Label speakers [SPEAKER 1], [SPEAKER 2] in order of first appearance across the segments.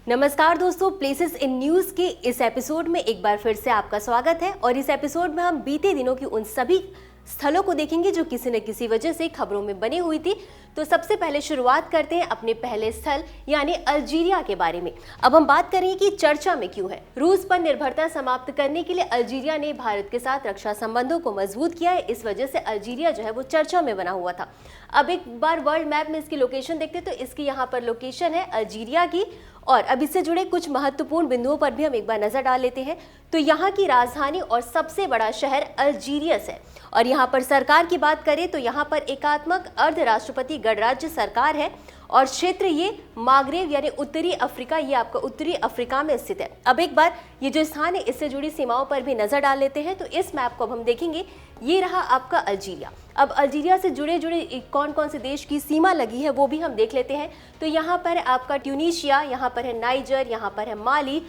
[SPEAKER 1] नमस्कार दोस्तों, places in news के इस एपिसोड में एक बार फिर से आपका स्वागत है। और इस एपिसोड में हम बीते दिनों की उन सभी स्थलों को देखेंगे जो किसी न किसी वजह से खबरों में बनी हुई थी। तो सबसे पहले शुरुआत करते हैं अपने पहले स्थल यानी अल्जीरिया के बारे में। अब हम बात करेंगे कि चर्चा में क्यों है। रूस पर निर्भरता समाप्त करने के लिए अल्जीरिया ने भारत के साथ रक्षा संबंधों को मजबूत किया है। इस वजह से अल्जीरिया जो है वो चर्चा में बना हुआ था। अब एक बार वर्ल्ड मैप में इसकी लोकेशन देखते तो इसकी यहाँ पर लोकेशन है अल्जीरिया की। और अब इससे जुड़े कुछ महत्वपूर्ण बिंदुओं पर भी हम एक बार नजर डाल लेते हैं। तो यहाँ की राजधानी और सबसे बड़ा शहर अल्जीरियस है। और यहाँ पर सरकार की बात करें तो यहाँ पर एकात्मक अर्धराष्ट्रपति गणराज्य सरकार है। और क्षेत्र ये मागरेब यानी उत्तरी अफ्रीका, ये आपका उत्तरी अफ्रीका में स्थित है। अब एक बार ये जो स्थान है इससे जुड़ी सीमाओं पर भी नजर डाल लेते हैं। तो इस मैप को अब हम देखेंगे, ये रहा आपका अल्जीरिया। अब अल्जीरिया से जुड़े कौन कौन से देश की सीमा लगी है वो भी हम देख लेते हैं। तो यहाँ पर आपका ट्यूनीशिया, यहाँ पर है नाइजर, यहाँ पर है माली,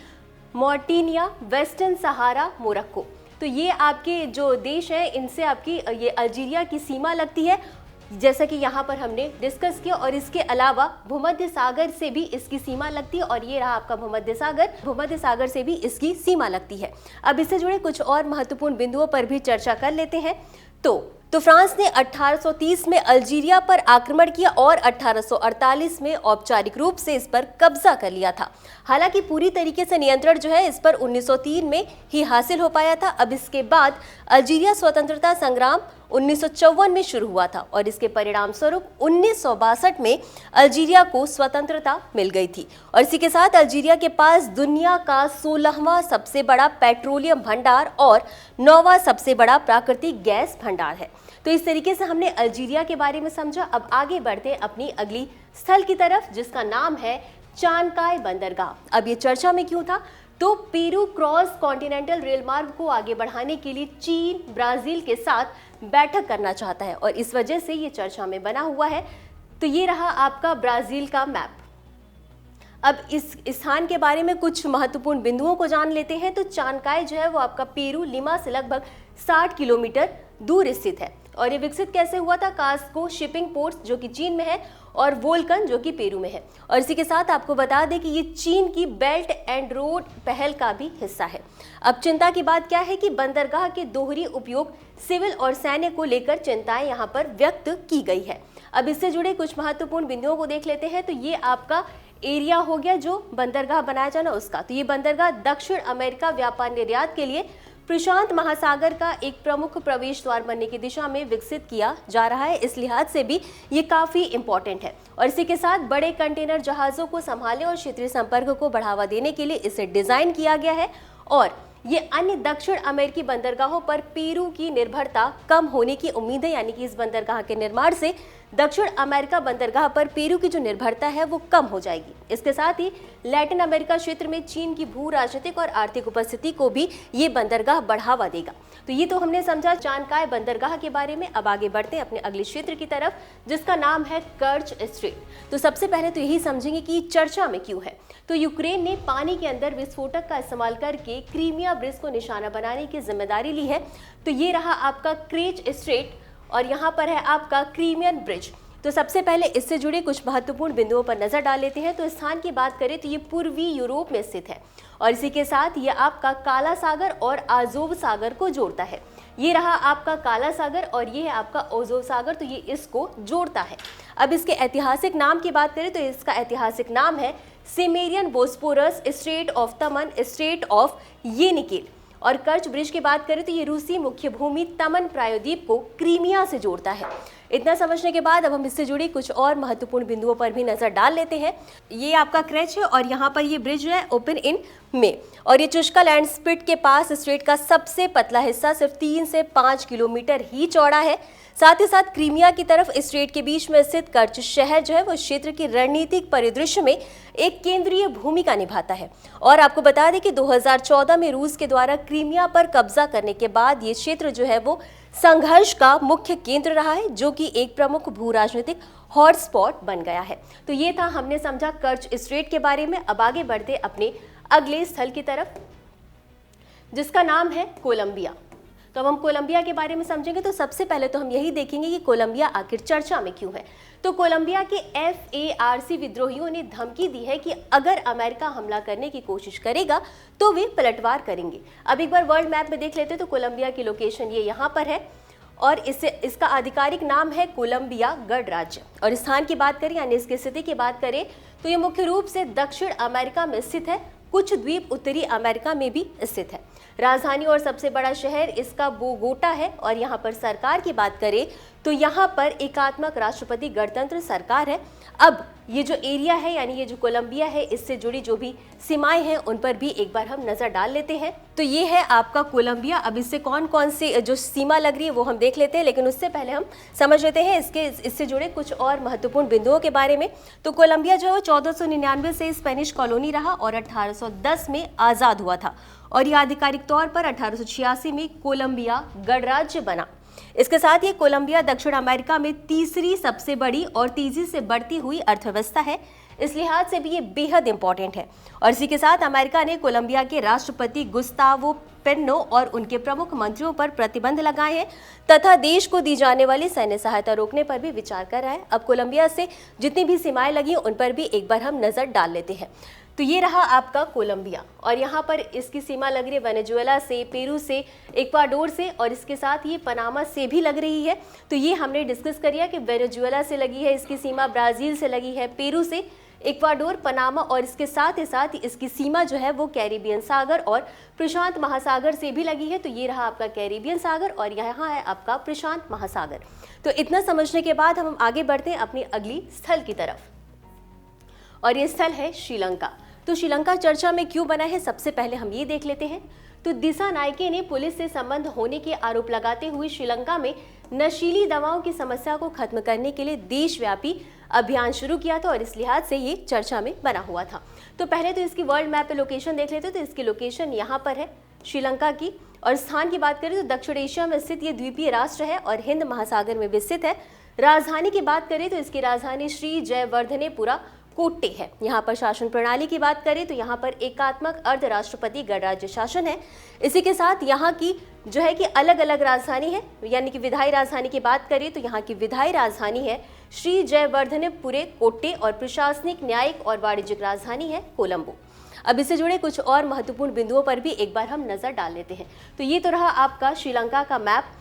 [SPEAKER 1] मॉरिटानिया, वेस्टर्न सहारा, मोरक्को। तो ये आपके जो देश हैं इनसे आपकी ये अल्जीरिया की सीमा लगती है, जैसा कि यहाँ पर हमने डिस्कस किया। और इसके अलावा भूमध्य सागर से भी इसकी सीमा लगती है। और ये रहा आपका भूमध्य सागर से भी इसकी सीमा लगती है। अब इससे जुड़े कुछ और महत्वपूर्ण बिंदुओं पर भी चर्चा कर लेते हैं। तो फ्रांस ने 1830 में अल्जीरिया पर आक्रमण किया और 1848 में औपचारिक रूप से इस पर कब्जा कर लिया था। हालांकि पूरी तरीके से नियंत्रण जो है इस पर 1903 में ही हासिल हो पाया था। अब इसके बाद अल्जीरिया स्वतंत्रता संग्राम 1954 में शुरू हुआ था और इसके परिणाम स्वरूप 1962 में अल्जीरिया को स्वतंत्रता मिल गई थी। और इसी के साथ अल्जीरिया के पास दुनिया का 16वां सबसे बड़ा पेट्रोलियम भंडार और 9वां सबसे बड़ा प्राकृतिक गैस भंडार है। तो इस तरीके से हमने अल्जीरिया के बारे में समझा। अब आगे बढ़ते हैं अपनी अगली स्थल की तरफ, जिसका नाम है चानकाय बंदरगाह। अब ये चर्चा में क्यों था? तो पेरू क्रॉस कॉन्टिनेंटल रेल मार्ग को आगे बढ़ाने के लिए चीन ब्राजील के साथ बैठक करना चाहता है और इस वजह से ये चर्चा में बना हुआ है। तो ये रहा आपका ब्राजील का मैप। अब इस स्थान के बारे में कुछ महत्वपूर्ण बिंदुओं को जान लेते हैं। तो चानकाय जो है वो आपका पेरू लिमा से लगभग 60 किलोमीटर दूर स्थित है। और ये विकसित कैसे हुआ था? कास्को शिपिंग पोर्ट्स जो कि चीन में है और वोल्कन जो कि पेरू में है। और इसी के साथ आपको बता दें कि ये चीन की बेल्ट एंड रोड पहल का भी हिस्सा है। अब चिंता की बात क्या है कि बंदरगाह के दोहरी उपयोग सिविल और सैन्य को लेकर चिंताएं यहाँ पर व्यक्त की गई है। अब इससे जुड़े कुछ महत्वपूर्ण बिंदुओं को देख लेते हैं। तो ये आपका एरिया हो गया जो बंदरगाह बनाया जाना उसका। तो ये बंदरगाह दक्षिण अमेरिका व्यापार निर्यात के लिए प्रशांत महासागर का एक प्रमुख प्रवेश द्वार बनने की दिशा में विकसित किया जा रहा है। इस लिहाज से भी ये काफी इंपॉर्टेंट है। और इसी के साथ बड़े कंटेनर जहाजों को संभालने और क्षेत्रीय संपर्क को बढ़ावा देने के लिए इसे डिजाइन किया गया है। और ये अन्य दक्षिण अमेरिकी बंदरगाहों पर पेरू की निर्भरता कम होने की उम्मीद है, यानी कि इस बंदरगाह के निर्माण से दक्षिण अमेरिका बंदरगाह पर पेरू की जो निर्भरता है वो कम हो जाएगी। इसके साथ ही लैटिन अमेरिका क्षेत्र में चीन की भू राजनीतिक और आर्थिक उपस्थिति को भी ये बंदरगाह बढ़ावा देगा। तो ये तो हमने समझा चानकाय बंदरगाह के बारे में। अब आगे बढ़ते हैं अपने अगले क्षेत्र की तरफ, जिसका नाम है कर्च स्ट्रेट। तो सबसे पहले तो यही समझेंगे कि चर्चा में क्यों है। तो यूक्रेन ने पानी के अंदर विस्फोटक का इस्तेमाल करके क्रीमिया ब्रिज को निशाना बनाने की जिम्मेदारी ली है। तो ये रहा आपका क्रेच स्ट्रेट और यहाँ पर है आपका क्रीमियन ब्रिज। तो सबसे पहले इससे जुड़े कुछ महत्वपूर्ण बिंदुओं पर नजर डाल लेते हैं। तो स्थान की बात करें तो ये पूर्वी यूरोप में स्थित है और इसी के साथ ये आपका काला सागर और आज़ोव सागर को जोड़ता है। ये रहा आपका काला सागर और ये है आपका ओज़ोव सागर, तो ये इसको जोड़ता है। अब इसके ऐतिहासिक नाम की बात करें तो इसका ऐतिहासिक नाम है सिमेरियन बोस्पोरस, स्ट्रेट ऑफ तमन, स्ट्रेट ऑफ येनिकेल। और कर्च ब्रिज की बात करें तो ये रूसी मुख्य भूमि तमन प्रायद्वीप को क्रीमिया से जोड़ता है। इतना समझने के बाद अब हम इससे जुड़ी कुछ और महत्वपूर्ण बिंदुओं पर भी नजर डाल लेते हैं। ये आपका क्रेच है और यहाँ पर ये ब्रिज है ओपन इन में। और ये चुश्का लैंड स्प्लिट के पास स्ट्रेट का सबसे पतला हिस्सा सिर्फ 3 से 5 किलोमीटर ही चौड़ा है। साथ ही साथ क्रीमिया की तरफ स्ट्रेट के बीच में स्थित कर्च शहर जो है वो क्षेत्र की रणनीतिक परिदृश्य में एक केंद्रीय भूमिका निभाता है। और आपको बता दें कि 2014 में रूस के द्वारा क्रीमिया पर कब्जा करने के बाद ये क्षेत्र जो है वो संघर्ष का मुख्य केंद्र रहा है, जो कि एक प्रमुख भू राजनीतिक हॉटस्पॉट बन गया है। तो ये था, हमने समझा कर्च स्ट्रेट के बारे में। अब आगे बढ़ते अपने अगले स्थल की तरफ, जिसका नाम है कोलंबिया। तो अब हम कोलंबिया के बारे में समझेंगे। तो सबसे पहले तो हम यही देखेंगे कि कोलंबिया आखिर चर्चा में क्यों है। तो कोलंबिया के FARC विद्रोहियों ने धमकी दी है कि अगर अमेरिका हमला करने की कोशिश करेगा तो वे पलटवार करेंगे। अब एक बार वर्ल्ड मैप में देख लेते हैं तो कोलंबिया की लोकेशन ये यहाँ पर है और इसका आधिकारिक नाम है कोलंबिया गणराज्य। और स्थान की बात करें यानी इसकी स्थिति की बात करें तो ये मुख्य रूप से दक्षिण अमेरिका में स्थित है, कुछ द्वीप उत्तरी अमेरिका में भी स्थित है। राजधानी और सबसे बड़ा शहर इसका बोगोटा है। और यहाँ पर सरकार की बात करें तो यहाँ पर एकात्मक राष्ट्रपति गणतंत्र सरकार है। अब ये जो एरिया है यानी ये जो कोलंबिया है इससे जुड़ी जो भी सीमाएं हैं उन पर भी एक बार हम नजर डाल लेते हैं। तो ये है आपका कोलंबिया। अब इससे कौन कौन सी जो सीमा लग रही है वो हम देख लेते हैं, लेकिन उससे पहले हम समझ लेते हैं इससे जुड़े कुछ और महत्वपूर्ण बिंदुओं के बारे में। तो कोलंबिया जो है 1499 से स्पेनिश कॉलोनी रहा और 1810 में आज़ाद हुआ था और यह आधिकारिक तौर पर 1886 में कोलंबिया गणराज्य बना। इसके साथ ही कोलंबिया दक्षिण अमेरिका में तीसरी सबसे बड़ी और तेजी से बढ़ती हुई अर्थव्यवस्था है। इस लिहाज से भी ये बेहद इंपॉर्टेंट है। और इसी के साथ अमेरिका ने कोलंबिया के राष्ट्रपति गुस्तावो पेट्रो और उनके प्रमुख मंत्रियों पर प्रतिबंध लगाए हैं तथा देश को दी जाने वाली सैन्य सहायता रोकने पर भी विचार कर रहा है। अब कोलंबिया से जितनी भी सीमाएं लगी उन पर भी एक बार हम नजर डाल लेते हैं। तो ये रहा आपका कोलंबिया और यहाँ पर इसकी सीमा लग रही है वेनेजुएला से, पेरू से, इक्वाडोर से और इसके साथ ये पनामा से भी लग रही है। तो ये हमने डिस्कस किया कि वेनेजुएला से लगी है इसकी सीमा, ब्राज़ील से लगी है, पेरू से, इक्वाडोर, पनामा और इसके साथ ही इसकी सीमा जो है वो कैरिबियन सागर और प्रशांत महासागर से भी लगी है। तो ये रहा आपका कैरिबियन सागर और यहाँ है आपका प्रशांत महासागर। तो इतना समझने के बाद हम आगे बढ़ते हैं अपनी अगली स्थल की तरफ और ये स्थल है श्रीलंका। तो श्रीलंका चर्चा में क्यों बना है सबसे पहले हम ये देख लेते हैं। तो दिशा नायके ने पुलिस से संबंध होने के आरोप लगाते हुए श्रीलंका में नशीली दवाओं की समस्या को खत्म करने के लिए देशव्यापी अभियान शुरू किया था और इस लिहाज से ये चर्चा में बना हुआ था। तो पहले तो इसकी वर्ल्ड मैप पे लोकेशन देख लेते हैं। तो इसकी लोकेशन यहाँ पर है श्रीलंका की। और स्थान की बात करें तो दक्षिण एशिया में स्थित ये द्वीपीय राष्ट्र है और हिंद महासागर में भी स्थित है। राजधानी की बात करें तो इसकी राजधानी श्री जयवर्धनेपुरा कोट्टे है। यहाँ पर शासन प्रणाली की बात करें तो यहाँ पर एकात्मक अर्ध राष्ट्रपति गणराज्य शासन है। इसी के साथ यहाँ की जो है कि अलग अलग राजधानी है, यानी कि विधायी राजधानी की बात करें तो यहाँ की विधायी राजधानी है श्री जयवर्धनेपुरे कोट्टे और प्रशासनिक, न्यायिक और वाणिज्यिक राजधानी है कोलंबो। अब इससे जुड़े कुछ और महत्वपूर्ण बिंदुओं पर भी एक बार हम नजर डाल लेते हैं। तो ये तो रहा आपका श्रीलंका का मैप।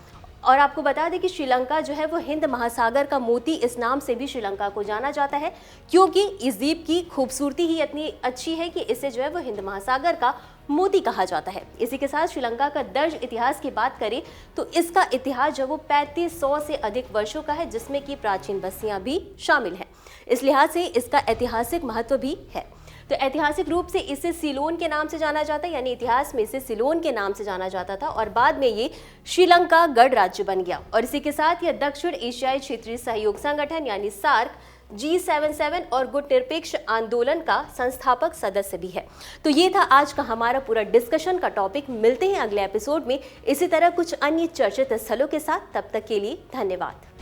[SPEAKER 1] और आपको बता दें कि श्रीलंका जो है वो हिंद महासागर का मोती इस नाम से भी श्रीलंका को जाना जाता है, क्योंकि इस द्वीप की खूबसूरती ही इतनी अच्छी है कि इसे जो है वो हिंद महासागर का मोती कहा जाता है। इसी के साथ श्रीलंका का दर्ज इतिहास की बात करें तो इसका इतिहास जो वो 3500 से अधिक वर्षों का है, जिसमें कि प्राचीन बस्तियां भी शामिल हैं। इस लिहाज से इसका ऐतिहासिक महत्व भी है। तो ऐतिहासिक रूप से इसे सिलोन के नाम से जाना जाता है, यानी इतिहास में इसे सिलोन के नाम से जाना जाता था और बाद में ये श्रीलंका गणराज्य बन गया। और इसी के साथ यह दक्षिण एशियाई क्षेत्रीय सहयोग संगठन यानी सार्क, G77 और गुट निरपेक्ष आंदोलन का संस्थापक सदस्य भी है। तो ये था आज का हमारा पूरा डिस्कशन का टॉपिक। मिलते हैं अगले एपिसोड में इसी तरह कुछ अन्य चर्चित स्थलों के साथ। तब तक के लिए धन्यवाद।